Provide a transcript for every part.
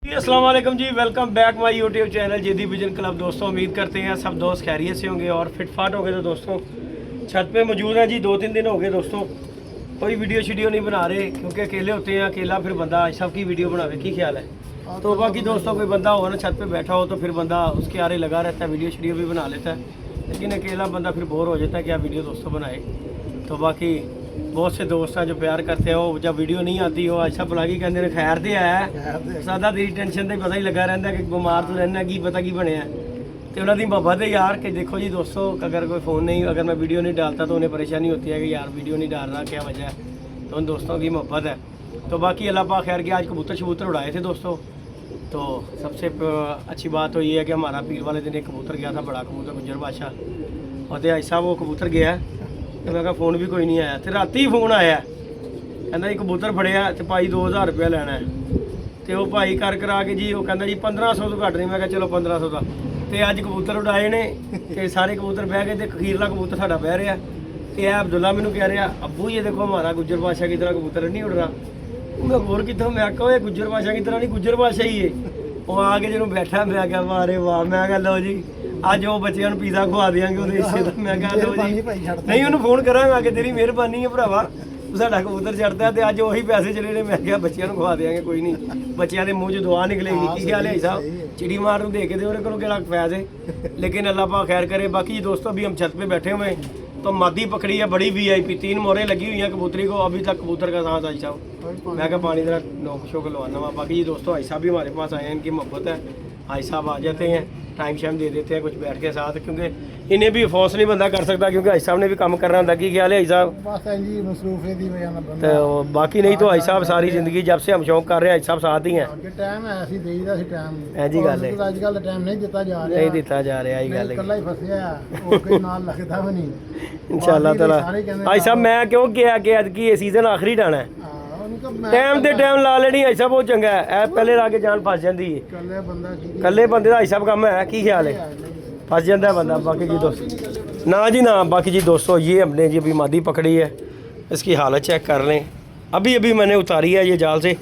जी अस्सलाम वालेकुम जी, welcome back my YouTube channel जेदी विजन क्लब। दोस्तों उम्मीद करते हैं सब दोस्त खैरियत से होंगे और फिटफाट होंगे। तो दोस्तों छत पे मौजूद हैं जी। 2-3 दिन हो गए दोस्तों, कोई वीडियो शीडियो नहीं बना रहे क्योंकि अकेले होते हैं। अकेला फिर बंदा सबकी वीडियो बनावे की ख्याल है। तो बाकी दोस्तों कोई बंदा हो ना छत पे बैठा हो तो फिर बंदा उसके आरे लगा रहता है, वीडियो शीडियो भी बना लेता है। लेकिन अकेला बंदा फिर बोर हो जाता है, क्या वीडियो दोस्तों बनाए। तो बाकी बहुत से दोस्त हैं जो प्यार करते हो, जब वीडियो नहीं आती हो अच्छा भला की कहते हैं खैर दे आया सादा तेरी टेंशन तो पता ही लगा रहता है कि बीमार तो रहना की पता की बनया। तो उन्होंने मोहब्बत है यार कि देखो जी दोस्तों, अगर कोई फ़ोन नहीं, अगर मैं वीडियो नहीं डालता तो उन्हें परेशानी होती है कि यार वीडियो नहीं डाल रहा, क्या वजह है। तो उन दोस्तों की मोहब्बत है। तो बाकी अल्लाह पाक खैर के आज कबूतर शबूतर उड़ाए थे दोस्तों। तो सबसे अच्छी बात तो ये है कि हमारा पीर वाले दिन एक कबूतर गया था, बड़ा कबूतर गुज्जर बादशाह। और तो ऐसा वो कबूतर गया है तो मैं फ़ोन भी कोई नहीं आया। तो रात ही फोन आया कहना जी कबूतर फड़िया तो भाई 2000 रुपया लेना है। तो वो भाई कर करा के जी वो कहना जी 1500 तो घट नहीं। मैं चलो 1500 का। तो अज कबूतर उड़ाए ने तो सारे कबूतर बह गए। तो अखीरला कबूतर साडा बह रहा। तो यह अब्दुल्ला मैनू कह रहा अबू ये देखो हमारा गुज्जर बादशाह की तरह कबूतर नहीं उड़ रहा। मैं होर कितों, मैं कहो ये गुज्जर बादशाह की तरह नहीं, गुज्जर बादशाह ही है। वो आके जो बैठा मैं क्या मारे वाह। मैं कह लो जी ਅੱਜ ਉਹ ਬੱਚਿਆਂ ਨੂੰ ਪੀਜ਼ਾ ਖਵਾ ਦਿਆਂਗੇ ਉਹਦੇ ਹਿੱਸੇ ਦਾ। ਮੈਂ ਕਹਾਂ ਲਓ ਜੀ ਨਹੀਂ ਉਹਨੂੰ ਫੋਨ ਕਰਾਂਗਾ ਕਿ ਤੇਰੀ ਮਿਹਰਬਾਨੀ ਹੈ ਭਰਾਵਾ, ਸਾਡਾ ਕਬੂਤਰ ਚੜਦਾ ਤੇ ਅੱਜ ਉਹੀ ਪੈਸੇ ਚਲੇ ਨੇ। ਮੈਂ ਕਿਹਾ ਬੱਚਿਆਂ ਨੂੰ ਖਵਾ ਦਿਆਂਗੇ, ਕੋਈ ਨਹੀਂ ਬੱਚਿਆਂ ਦੇ ਮੂੰਹ 'ਚ ਦੁਆ ਨਿਕਲੇਗੀ। ਕੀ ਖਿਆਲ ਹੈ ਸਾਹਿਬ, चिड़ी मार ਨੂੰ ਦੇ ਕੇ ਤੇ ਉਹਦੇ ਕੋਲੋਂ ਕਿਹੜਾ ਫੈਜ਼ है। लेकिन अल्लाह पाक खैर करे। बाकी दोस्तों अभी हम छत पे बैठे हुए तो मादी पकड़ी है बड़ी VIP, 3 मोहरें लगी हुई हैं कबूतरी को। अभी तक कबूतर का सांस आई साहब। मैं क्या पानी जरा नोक शोक लवाना हुआ। बाकी जी दोस्तों आई साहब भी हमारे पास आए हैं, इनकी मोहब्बत है। आई साहब आ जाते हैं, टाइम शाइम दे देते हैं कुछ बैठ के साथ, क्योंकि इन्हें भी फोर्स नहीं बंदा कर सकता क्योंकि आई साहब ने भी काम करना होता। की ख्याल है आई साहब? तो बाकी नहीं तो आई साहब सारी जिंदगी जब से हम शौक कर रहे हैं आई साहब साथ ही हैं। जी गल है नहीं दिता जा रहा इंशाअल्लाह ताला। आई साहब मैं क्यों किया कि अज की सीजन आखिरी डाना है, टाइम ते टाइम ला लेनी आई साहब, वो चंगा है। पहले ला के जान फस जाती है। कल्ले बंदे का आई साहब काम है, की ख्याल है, फस जाता है बंदा। बाकी जी दोस्तों ना जी ना। बाकी जी दोस्तों ये हमने जी अभी मादी पकड़ी है, इसकी हालत चेक कर लें। अभी अभी मैंने उतारी है ये जाल से।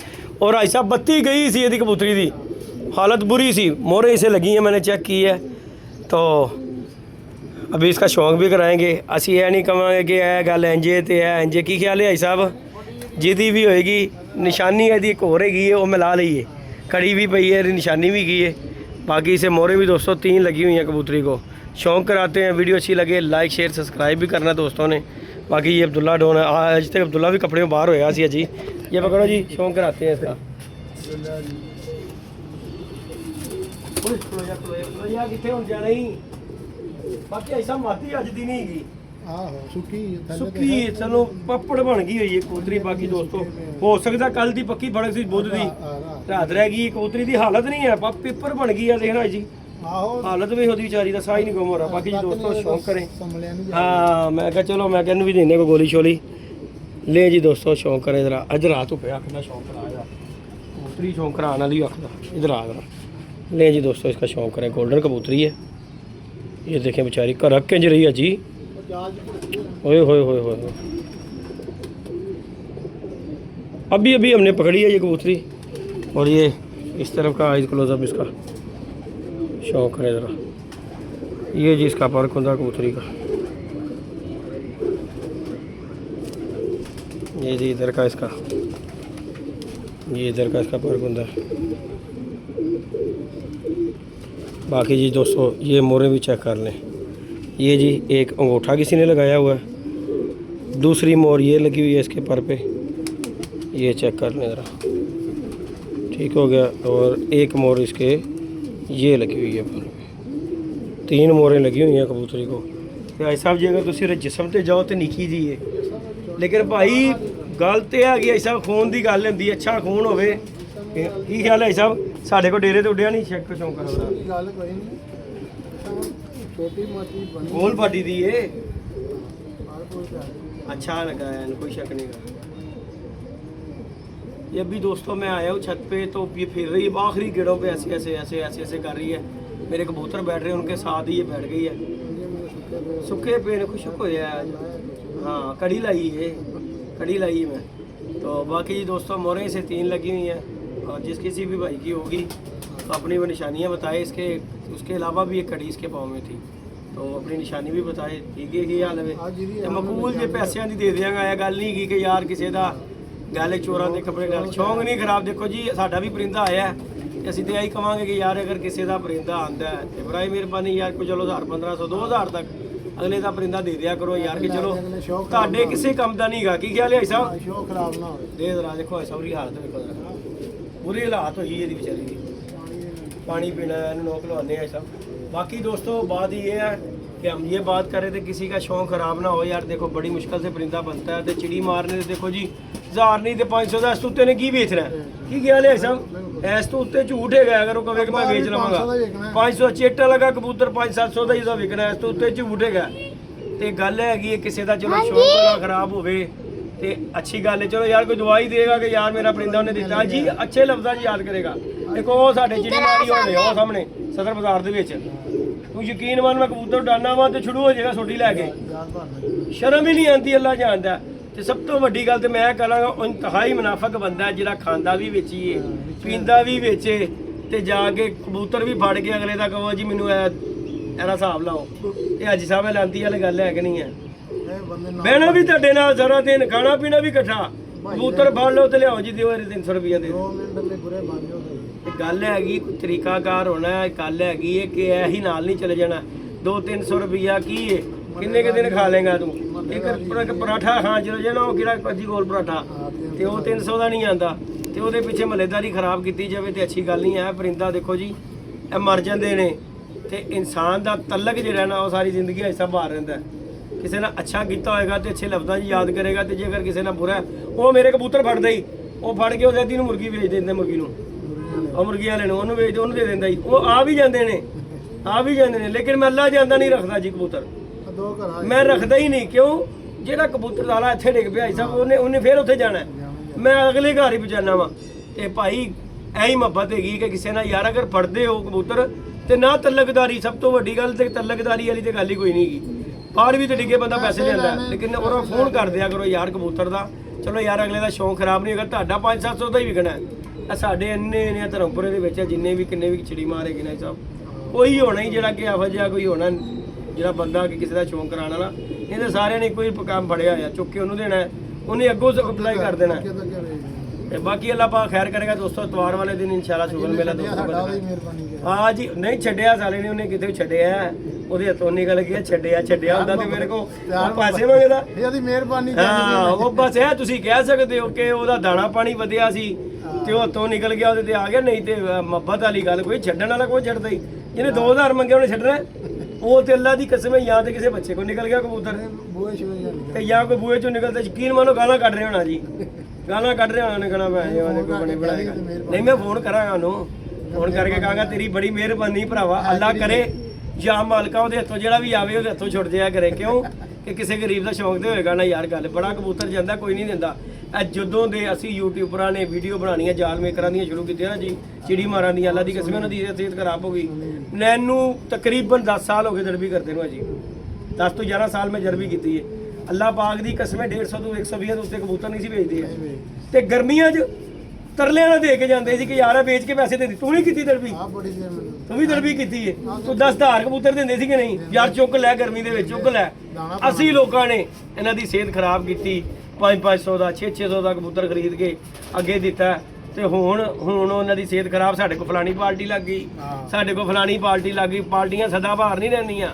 और आई साहब बत्ती गई सी यदि कबूतरी की हालत बुरी सी, मोहरें इसे लगी हैं, मैंने चेक की है। तो अभी इसका शौक भी कराएंगे। असी यह नहीं कहेंगे कि यह गल इंजे तो है इंजे। की ख्याल है आई साहब? जिदी भी होएगी निशानी है एक हो रहेगी है, वो मिला ली है। कड़ी भी पई है, निशानी भी की है। बाकी इसे मोहरें भी दोस्तों 3 लगी हुई हैं कबूतरी को। शौक कराते हैं, वीडियो अच्छी लगे लाइक शेयर सब्सक्राइब भी करना दोस्तों ने। बाकी ये अब्दुल्ला डोन है, आज तक अब्दुल्ला भी कपड़े में बाहर होया सी जी। ये पकड़ो जी, शौक कराते हैं इसका। बाकी ऐसा माती अज दी नहीं गई सुक्की चलो पपड़ बन गई हुई है कबूतरी। बाकी दोस्तों हो सकता कल की पक्की फड़क सी बुध की रात रह गई। कबूतरी की हालत नहीं है, पेपर बन गई है देखना जी। हालत भी होती बेचारी का साह ही नहीं गुम हो रहा। बाकी दोस्तों शौक करें। हाँ मैं क्या चलो मैं कहने भी देने को गोली शोली ले जी दोस्तों। शौक करें इधर अज रात पे आखना शौक कराया कबूतरी शौक कराने वाली आखदा इधर आ कर ले जी दोस्तों। इसका शौक करें, गोल्डन कबूतरी है ये देखें बेचारी करक किंज रही है जी। ओए होए होए होए अभी अभी हमने पकड़ी है ये कबूतरी। और ये इस तरफ का आइज क्लोजअप इसका शौक है ज़रा। ये जी इसका पर खुदा कबूतरी का, ये जी इधर का इसका, ये इधर का इसका पर खुदा। बाकी जी दोस्तों ये मोरे भी चेक कर लें। ये जी एक अंगूठा किसी ने लगाया हुआ है, दूसरी मोर ये लगी हुई है इसके पर पे, ये चेक कर लें ज़रा, ठीक हो गया। और एक मोर इसके ये लगी हुई है पर पे, 3 मोरें लगी हुई हैं कबूतरी को। तो भाई साहब जी अगर तुम जिसम ते जाओ तो निकी जी है, लेकिन भाई गल तो है कि भाई साहब खून की गल होंगी, अच्छा खून हो। की ख्याल है भाई साहब? साढ़े को डेरे तो उड्या नहीं चेक शौक गोल पार्टी दी है, अच्छा लगा है, कोई शक नहीं है। ये अभी दोस्तों मैं आया हूँ छत पे तो ये फिर रही है आखिरी गेड़ों पे, ऐसे ऐसे ऐसे ऐसे ऐसे कर रही है। मेरे कबूतर बैठ रहे हैं उनके साथ ही ये बैठ गई है। सूखे पे ने खुश हो है आज। हाँ कड़ी लाई है, कड़ी लाई है मैं। तो बाकी दोस्तों मोरें से 3 लगी हुई हैं। और जिस किसी भी भाई की होगी तो अपनी वो निशानियाँ बताए। इसके उसके अलावा भी एक कड़ी इसके पाँव में थी, तो अपनी निशानी भी बताए। ठीक है कि हाल है ते मकबूल जे पैसों की दे देंगे। यह गल नहीं की कि यार किसी का गल चोरां के कपड़े गल शौक नहीं खराब। देखो जी साडा भी परिंदा आया है, असं तो यही कहेंगे कि यार अगर किसी का परिंदा आंदा है तो बड़ा ही मेहरबानी यार को चलो 1000 1500 2000 तक अगले का परिंदा दे दिया करो यार कि चलो ਤੁਹਾਡੇ ਕਿਸੇ ਕੰਮ ਦਾ ਨਹੀਂਗਾ। ਕੀ ਖਿਆਲ ਹੈ ਭਾਈ ਸਾਹਿਬ? शौक खराब ना हो। ਦੇ ਜਰਾ ਦੇਖੋ ਭਾਈ ਸਾਹਿਬ ਦੀ ਹਾਲਤ ਦੇਖੋ ਜਰਾ, ਬੁਰੀ ਹਾਲਾਤ ਹੋਈ ਇਹਦੀ ਵਿਚਾਰੀ ਦੀ। पानी पीना है, नोक लवाने हैं सब। बाकी दोस्तों बात ये है कि हम ये बात कर रहे थे किसी का शौक खराब ना हो यार। देखो बड़ी मुश्किल से परिंदा बनता है, तो चिड़ी मारने से देखो जी 1000 नहीं तो 500 का इस उत्ते ने की बेचना है। की ख्याल है सब? इस तो उत्ते झूठ है अगर वो कहे कि मैं बेच लवांगा 500 चेटा लगा कबूतर 500-700 का ही विकना है, इस तो उत्ते झूठ है। तो गल है किसी का चलो शौक ना खराब हो ਤੇ ਅੱਛੀ ਗੱਲ ਹੈ। ਚਲੋ ਯਾਰ ਕੋਈ ਦਵਾਈ ਦੇਗਾ ਕਿ ਯਾਰ ਮੇਰਾ ਪਰਿੰਦਾ ਉਹਨੇ ਦਿੱਤਾ ਜੀ, ਅੱਛੇ ਲਫ਼ਜ਼ਾਂ 'ਚ ਯਾਦ ਕਰੇਗਾ। ਦੇਖੋ ਉਹ ਸਾਡੇ ਚਿੜੀ ਮਾਰੀ ਹੋਵੇ ਉਹ ਸਾਹਮਣੇ ਸਦਰ ਬਾਜ਼ਾਰ ਦੇ ਵਿੱਚ, ਤੂੰ ਯਕੀਨ ਮੰਨ ਮੈਂ ਕਬੂਤਰ ਉਡਾਨਾ ਵਾ ਤੇ ਸ਼ੁਰੂ ਹੋ ਜਾਏਗਾ ਛੋਟੀ ਲੈ ਕੇ, ਸ਼ਰਮ ਹੀ ਨਹੀਂ ਆਉਂਦੀ, ਅੱਲਾ ਜਾਣਦਾ। ਤੇ ਸਭ ਤੋਂ ਵੱਡੀ ਗੱਲ ਤੇ ਮੈਂ ਕਹਾਂਗਾ ਉਹ ਇੰਤਹਾਈ ਮੁਨਾਫਕ ਬੰਦਾ ਜਿਹੜਾ ਖਾਂਦਾ ਵੀ ਵੇਚੀਏ ਪੀਂਦਾ ਵੀ ਵੇਚੇ ਤੇ ਜਾ ਕੇ ਕਬੂਤਰ ਵੀ ਫੜ ਕੇ ਅਗਲੇ ਦਾ ਕਹੋ ਜੀ ਮੈਨੂੰ ਇਹਦਾ ਹਿਸਾਬ ਲਾਓ। ਇਹ ਅੱਜ ਸਾਹਿਬ ਲਾਂਦੀ ਵਾਲੀ ਗੱਲ ਹੈ ਕਿ ਨਹੀਂ ਹੈ? बहना भी ਤੁਹਾਡੇ ਨਾਲ ਸਾਰਾ ਦਿਨ ਖਾਣਾ ਪੀਣਾ ਵੀ ਇਕੱਠਾ, ਕਬੂਤਰ ਫੜ ਲਓ ਤੇ ਲਿਆਓ ਜੀ ਦਿਓ 300 ਰੁਪਏ ਦੇ। ਗੱਲ ਹੈਗੀ ਕੋਈ ਤਰੀਕਾਕਾਰ ਹੋਣਾ, ਗੱਲ ਹੈਗੀ ਹੈ ਕਿ ਇਹੀ ਨਾਲ ਨਹੀਂ ਚਲੇ ਜਾਣਾ। 200-300 ਰੁਪਇਆ ਕੀ ਹੈ, ਕਿੰਨੇ ਕੁ ਦਿਨ ਖਾ ਲੇਗਾ ਤੂੰ? ਇੱਕ ਪਰਾਠਾ ਖਾਂ ਚਲੇ ਜਾਣਾ, ਉਹ ਕਿਹੜਾ ਭੱਜੀ ਗੋਲ ਪਰਾਠਾ, ਤੇ ਉਹ 300 ਦਾ ਨਹੀਂ ਆਂਦਾ। ਤੇ ਉਹਦੇ ਪਿੱਛੇ ਮਹੱਲੇਦਾਰੀ ਖਰਾਬ ਕੀਤੀ ਜਾਵੇ ਤੇ ਅੱਛੀ ਗੱਲ ਨਹੀਂ ਹੈ। ਪਰਿੰਦਾ ਦੇਖੋ ਜੀ ਇਹ ਮਰ ਜਾਂਦੇ ਨੇ ਤੇ ਇਨਸਾਨ ਦਾ ਤਲਕ ਜਿਹੜਾ ਨਾ ਉਹ ਸਾਰੀ ਜ਼ਿੰਦਗੀ ਐਸਾ ਬਾਹਰ ਰਹਿੰਦਾ। ਕਿਸੇ ਨੇ ਅੱਛਾ ਕੀਤਾ ਹੋਏਗਾ ਤੇ ਅੱਛੇ ਲਫ਼ਜ਼ਾਂ 'ਚ ਯਾਦ ਕਰੇਗਾ, ਤੇ ਜੇਕਰ ਕਿਸੇ ਨੇ ਬੁਰਾ ਉਹ ਮੇਰੇ ਕਬੂਤਰ ਫੜਦਾ ਹੀ, ਉਹ ਫੜ ਕੇ ਉਹ ਦਾਦੀ ਨੂੰ ਮੁਰਗੀ ਵੇਚ ਦਿੰਦੇ, ਮੁਰਗੀ ਨੂੰ ਉਹ ਮੁਰਗੀਆਂ ਵਾਲੇ ਨੂੰ ਉਹਨੂੰ ਵੇਚ ਉਹਨੂੰ ਦੇ ਦਿੰਦਾ ਜੀ। ਉਹ ਆ ਵੀ ਜਾਂਦੇ ਨੇ ਲੇਕਿਨ ਮੈਂ ਅੱਲਾ ਜਾਂਦਾ ਨਹੀਂ ਰੱਖਦਾ ਜੀ ਕਬੂਤਰ, ਮੈਂ ਰੱਖਦਾ ਹੀ ਨਹੀਂ। ਕਿਉਂ? ਜਿਹੜਾ ਕਬੂਤਰ ਵਾਲਾ ਇੱਥੇ ਡਿੱਗ ਪਿਆ ਸਾਹਿਬ ਉਹਨੇ ਫਿਰ ਉੱਥੇ ਜਾਣਾ, ਮੈਂ ਅਗਲੇ ਘਰ ਹੀ ਪਹੁੰਚਾਉਣਾ ਵਾ। ਤੇ ਭਾਈ ਐਹੀ ਮੁਹੱਬਤ ਹੈਗੀ ਕਿ ਕਿਸੇ ਨਾਲ ਯਾਰ ਅਗਰ ਫੜਦੇ ਹੋ ਕਬੂਤਰ ਤੇ ਨਾ ਤਲਕਦਾਰੀ, ਸਭ ਤੋਂ ਵੱਡੀ ਗੱਲ ਤੇ ਤਲਕਦਾਰੀ ਵਾਲੀ ਤੇ ਗੱਲ ਹੀ ਕੋਈ ਨਹੀਂ ਹੈਗੀ। ਬਾਹਰ ਵੀ ਤੇ ਡਿੱਗੇ ਬੰਦਾ ਪੈਸੇ ਲੈਂਦਾ, ਲੇਕਿਨ ਉਹ ਫੋਨ ਕਰ ਦਿਆ ਕਰੋ ਯਾਰ ਕਬੂਤਰ ਦਾ। ਚਲੋ ਯਾਰ ਅਗਲੇ ਦਾ ਸ਼ੌਂਕ ਖਰਾਬ ਨਹੀਂ ਹੋਗਾ, ਤੁਹਾਡਾ 500-700 ਦਾ ਹੀ ਵਿਕਣਾ ਹੈ। ਸਾਡੇ ਇੰਨੇ ਧਰਮਪੁਰੇ ਦੇ ਵਿੱਚ ਜਿੰਨੇ ਵੀ ਕਿੰਨੇ ਵੀ ਚਿੜੀ ਮਾਰੇਗੇ ਨਾ ਸਭ ਕੋਈ ਹੋਣਾ ਹੀ ਜਿਹੜਾ ਕਿ ਇਹੋ ਜਿਹਾ ਕੋਈ ਹੋਣਾ ਜਿਹੜਾ ਬੰਦਾ ਕਿ ਕਿਸੇ ਦਾ ਸ਼ੌਂਕ ਕਰਾਉਣ ਵਾਲਾ। ਇਹਦੇ ਸਾਰਿਆਂ ਨੇ ਕੋਈ ਕੰਮ ਫੜਿਆ ਹੋਇਆ, ਚੁੱਕ ਕੇ ਉਹਨੂੰ ਦੇਣਾ, ਉਹਨੇ ਅੱਗੋਂ ਸਪਲਾਈ ਕਰ ਦੇਣਾ। ਤੇ ਬਾਕੀ ਅੱਲਾ ਪਾਕ ਖੈਰ ਕਰੇਗਾ ਦੋਸਤੋ। ਇਤਵਾਰ ਵਾਲੇ ਦਿਨ ਇਨਸ਼ਾਅੱਲਾ ਸ਼ੁਗਰ ਮੇਲਾ ਦੋਸਤੋ। ਹਾਂ ਜੀ ਨਹੀਂ ਛੱਡਿਆ ਸਾਲੇ ਨੇ, ਉਹਨੇ ਕਿਤੇ ਛੱਡਿਆ, ਉਹਦੇ ਹੱਥੋਂ ਨਿਕਲ ਗਿਆ। ਛੱਡਿਆ ਹੁੰਦਾ ਤੇ ਮੇਰੇ ਕੋਲ ਪੈਸੇ ਮੰਗਦਾ। ਇਹਦੀ ਮਿਹਰਬਾਨੀ। ਹਾਂ ਉਹ ਬਸ ਇਹ ਤੁਸੀਂ ਕਹਿ ਸਕਦੇ ਹੋ ਕਿ ਉਹਦਾ ਦਾਣਾ ਪਾਣੀ ਵਧਿਆ ਸੀ ਤੇ ਉਹ ਹੱਥੋਂ ਨਿਕਲ ਗਿਆ, ਉਹਦੇ ਤੇ ਆ ਗਿਆ। ਨਹੀਂ ਤੇ ਮੁਹੱਬਤ ਵਾਲੀ ਗੱਲ ਕੋਈ ਛੱਡਣ ਵਾਲਾ ਕੋਈ ਛੱਡਦਾ ਹੀ ਜਿਹਨੇ 2000 ਮੰਗਿਆ ਉਹਨੇ ਛੱਡਣਾ। ਉਹ ਤੇ ਅੱਲਾ ਦੀ ਕਸਮ ਹੈ ਜਾਂ ਤੇ ਕਿਸੇ ਬੱਚੇ ਕੋਲ ਨਿਕਲ ਗਿਆ ਕਬੂਤਰ ਤੇ ਜਾਂ ਕੋਈ ਬੂਹੇ ਚੋਂ ਨਿਕਲਦਾ। ਯਕੀਨ ਮੰਨੋ ਗਾਲਾਂ ਕੱਢ ਰਹੇ ਹੋਣਾ ਜੀ, ਗਾਲਾਂ ਕੱਢ ਰਿਹਾ ਉਹਨੇ ਕਹਿਣਾ ਮੈਂ ਕੋਈ ਬਣੇ ਬਣਾਏਗਾ। ਨਹੀਂ ਮੈਂ ਫੋਨ ਕਰਾਂਗਾ ਉਹਨੂੰ, ਫੋਨ ਕਰਕੇ ਕਹਾਂਗਾ ਤੇਰੀ ਬੜੀ ਮਿਹਰਬਾਨੀ ਭਰਾਵਾ, ਅੱਲਾ ਕਰੇ ਜਾਂ ਮਾਲਕਾ ਉਹਦੇ ਹੱਥੋਂ ਜਿਹੜਾ ਵੀ ਆਵੇ ਉਹਦੇ ਹੱਥੋਂ ਛੁੱਟ ਜਾਇਆ ਕਰੇ। ਕਿਉਂ ਕਿ ਕਿਸੇ ਗਰੀਬ ਦਾ ਸ਼ੌਂਕ ਤੇ ਹੋਏਗਾ ਨਾ ਯਾਰ। ਗੱਲ ਬੜਾ ਕਬੂਤਰ ਜਾਂਦਾ ਕੋਈ ਨਹੀਂ ਦਿੰਦਾ। ਜਦੋਂ ਦੇ ਅਸੀਂ ਯੂਟਿਊਬਰਾਂ ਨੇ ਵੀਡੀਓ ਬਣਾਉਣੀਆਂ ਜਾਲ ਮੇਕਰਾਂ ਦੀਆਂ ਸ਼ੁਰੂ ਕੀਤੀਆਂ ਨਾ ਜੀ, ਚਿੜੀ ਮਾਰਾਂ ਦੀਆਂ, ਅੱਲਾ ਦੀ ਕਸਮ ਉਹਨਾਂ ਦੀ ਸਿਹਤ ਖਰਾਬ ਹੋ ਗਈ। ਮੈਨੂੰ ਤਕਰੀਬਨ 10 ਸਾਲ ਹੋ ਗਏ ਜਰਬੀ ਕਰਦੇ ਨੂੰ ਜੀ, 10 ਤੋਂ 11 ਸਾਲ ਮੈਂ ਜਰਬੀ ਕੀਤੀ ਹੈ। ਅੱਲਾ ਪਾਕ ਦੀ ਕਸਮ ਹੈ 150 ਤੋਂ 120 ਤੋਂ ਉੱਤੇ ਕਬੂਤਰ ਨਹੀਂ ਸੀ ਵੇਚਦੇ ਤੇ ਗਰਮੀਆਂ 'ਚ ਤਰਲਿਆਂ ਨਾਲ ਦੇ ਕੇ ਜਾਂਦੇ ਸੀ ਕਿ ਯਾਰ ਆ ਵੇਚ ਕੇ ਪੈਸੇ ਦੇ ਦੇ। ਤੂੰ ਨਹੀਂ ਕੀਤੀ ਦਰਬੀ? ਤੂੰ ਵੀ ਦਰਬੀ ਕੀਤੀ ਹੈ। ਤੂੰ 10,000 ਕਬੂਤਰ ਦਿੰਦੇ ਸੀ ਕਿ ਨਹੀਂ? ਯਾਰ ਚੁੱਕ ਲੈ, ਗਰਮੀ ਦੇ ਵਿੱਚ ਚੁੱਕ ਲੈ। ਅਸੀਂ ਲੋਕਾਂ ਨੇ ਇਹਨਾਂ ਦੀ ਸਿਹਤ ਖਰਾਬ ਕੀਤੀ, 500-500 ਦਾ 600-600 ਦਾ ਕਬੂਤਰ ਖਰੀਦ ਕੇ ਅੱਗੇ ਦਿੱਤਾ। ਤੇ ਹੁਣ ਉਹਨਾਂ ਦੀ ਸਿਹਤ ਖਰਾਬ। ਸਾਡੇ ਕੋਲ ਫਲਾਣੀ ਪਾਰਟੀ ਲੱਗ ਗਈ, ਸਾਡੇ ਕੋਲ ਫਲਾਣੀ ਪਾਰਟੀ ਲੱਗ ਗਈ। ਪਾਰਟੀਆਂ ਸਦਾਬਹਾਰ ਨਹੀਂ ਰਹਿੰਦੀਆਂ,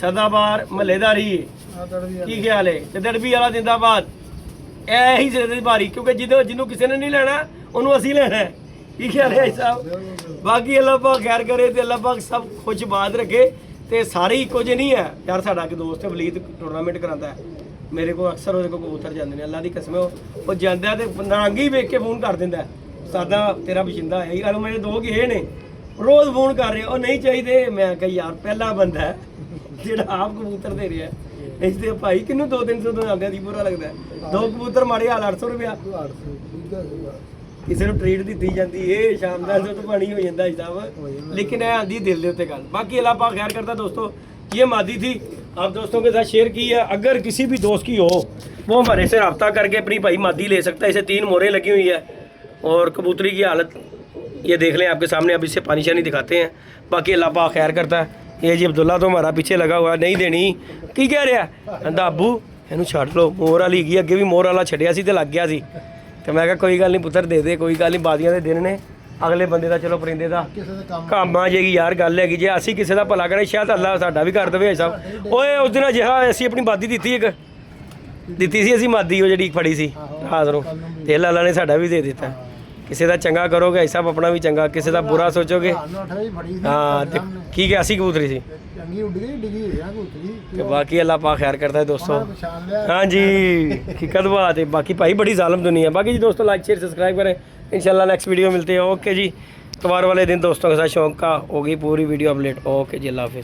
ਸਦਾਬਹਾਰ ਮਹੱਲੇਦਾਰੀ ਹੈ। ਕੀ ਖਿਆਲ ਹੈ? ਤੇ ਦਰਬੀ ਵਾਲਾ ਜਿੰਦਾਬਾਦ। ਇਹੀ ਸਿਹਤ ਭਾਰੀ, ਕਿਉਂਕਿ ਜਿਹਨੂੰ ਕਿਸੇ ਨੇ ਨਹੀਂ ਲੈਣਾ ਉਹਨੂੰ ਅਸੀਂ ਲੈਣਾ ਹੈ। ਕੀ ਖਿਆਲ ਹੈ ਸਾਹਿਬ? ਬਾਕੀ ਅੱਲਾਹ ਪਾਕ ਖੈਰ ਕਰੇ ਤੇ ਅੱਲਾਹ ਪਾਕ ਸਭ ਕੁਝ ਬਾਦ ਰੱਖੇ। ਤੇ ਸਾਰੇ ਇੱਕੋ ਜਿਹੇ ਨਹੀਂ ਹੈ ਯਾਰ। ਸਾਡਾ ਇੱਕ ਦੋਸਤ ਹੈ ਵਲੀਦ, ਟੂਰਨਾਮੈਂਟ ਕਰਾਉਂਦਾ ਹੈ ਮੇਰੇ ਕੋਲ, ਅਕਸਰ ਉਹਦੇ ਕੋਲ ਕਬੂਤਰ ਜਾਂਦੇ ਨੇ। ਅੱਲਾ ਦੀ ਕਸਮ ਉਹ ਜਾਂਦਾ ਤੇ ਨਾਂਗੀ ਹੀ ਵੇਖ ਕੇ ਫੋਨ ਕਰ ਦਿੰਦਾ, ਸਾਦਾ ਤੇਰਾ ਬਸ਼ਿੰਦਾ ਹੈ ਯਾਰ। ਮੇਰੇ ਦੋ ਗਏ ਨੇ ਰੋਜ਼ ਫੋਨ ਕਰ ਰਹੇ, ਉਹ ਨਹੀਂ ਚਾਹੀਦੇ। ਮੈਂ ਕਿਹਾ ਯਾਰ ਪਹਿਲਾ ਬੰਦਾ ਹੈ ਜਿਹੜਾ ਆਪ ਕਬੂਤਰ ਦੇ ਰਿਹਾ। ਇਸ ਤੇ ਭਾਈ ਕਿਹਨੂੰ 200-300 ਤੋਂ ਆਉਂਦਾ ਦੀ ਬੁਰਾ ਲੱਗਦਾ। ਦੋ ਕਬੂਤਰ ਮਾਰੇ ਹਾਲ 800 ਰੁਪਇਆ। ਕਿਸੇ ਨੂੰ ਟ੍ਰੀਟ ਦਿੱਤੀ ਜਾਂਦੀ ਏ, ਸ਼ਾਮ ਦਾ ਦੁੱਧ ਪਾਣੀ ਹੋ ਜਾਂਦਾ ਸਾਹਿਬ। लेकिन है आंधी दिल के उत्ते गल। बाकी अल्लाह पाक खैर करता। दोस्तों ये मादी थी, आप दोस्तों के साथ शेयर की है। अगर किसी भी दोस्त की हो वो हमारे से रब्ता करके अपनी भाई मादी ले सकता है। इसे 3 मोहरें लगी हुई है, और कबूतरी की हालत ये देख लें आपके सामने, अब इससे पानी शानी दिखाते हैं। बाकी अल्लाह पाक खैर करता है। ये जी अब्दुल्ला तो हमारा पीछे लगा हुआ, नहीं देनी की कह रहा कहता अबू ਇਹਨੂੰ ਛੱਡ ਲਓ, ਮੋਰ ਵਾਲੀ ਗਈ, ਅੱਗੇ ਵੀ ਮੋਰ ਵਾਲਾ ਛੱਡਿਆ ਸੀ ਤੇ ਲੱਗ ਗਿਆ ਸੀ ਤੇ ਮੈਂ ਕਿਹਾ ਕੋਈ ਗੱਲ ਨਹੀਂ ਪੁੱਤਰ ਦੇ ਦੇ, ਕੋਈ ਗੱਲ ਨਹੀਂ, ਬਾਦੀਆਂ ਦੇ ਦਿਨ ਨੇ, ਅਗਲੇ ਬੰਦੇ ਦਾ ਚਲੋ ਪਰਿੰਦੇ ਦਾ ਕੰਮ ਆ ਜਾਏਗੀ ਯਾਰ, ਗੱਲ ਹੈਗੀ ਜੇ ਅਸੀਂ ਕਿਸੇ ਦਾ ਭਲਾ ਕਰੇ ਸ਼ਾਇਦ ਅੱਲਾ ਸਾਡਾ ਵੀ ਕਰ ਦੇਵੇ ਸਾਹਿਬ। ਓਏ ਉਸ ਦਿਨ ਜਿਹੜਾ ਅਸੀਂ ਆਪਣੀ ਬਾਦੀ ਦਿੱਤੀ ਸੀ ਅਸੀਂ ਮਾਦੀ, ਉਹ ਜਿਹੜੀ ਫੜੀ ਸੀ ਰਾਤ ਨੂੰ, ਤੇ ਅੱਲਾ ਨੇ ਸਾਡਾ ਵੀ ਦੇ ਦਿੱਤਾ। ਕਿਸੇ ਦਾ ਚੰਗਾ ਕਰੋਗੇ ਐਸਾ ਆਪਣਾ ਵੀ ਚੰਗਾ, ਕਿਸੇ ਦਾ ਬੁਰਾ ਸੋਚੋਗੇ। ਹਾਂ ਤੇ ਕੀ ਗਿਆ ਸੀ ਕਬੂਤਰੀ ਸੀ ਤੇ ਬਾਕੀ ਅੱਲਾ ਪਾਕ ਖੈਰ ਕਰਦਾ ਹੈ ਦੋਸਤੋ। ਹਾਂਜੀ हकीकत बात है। बाकी भाई बड़ी ज़ालिम दुनिया है। बाकी जी दोस्तों लाइक शेयर सब्सक्राइब करें, इंशाल्लाह नेक्स्ट वीडियो मिलते हैं। ओके जी, इतवार वाले दिन दोस्तों के साथ शौक का होगी पूरी वीडियो अपडेट। ओके जी, अल्लाह हाफिज़।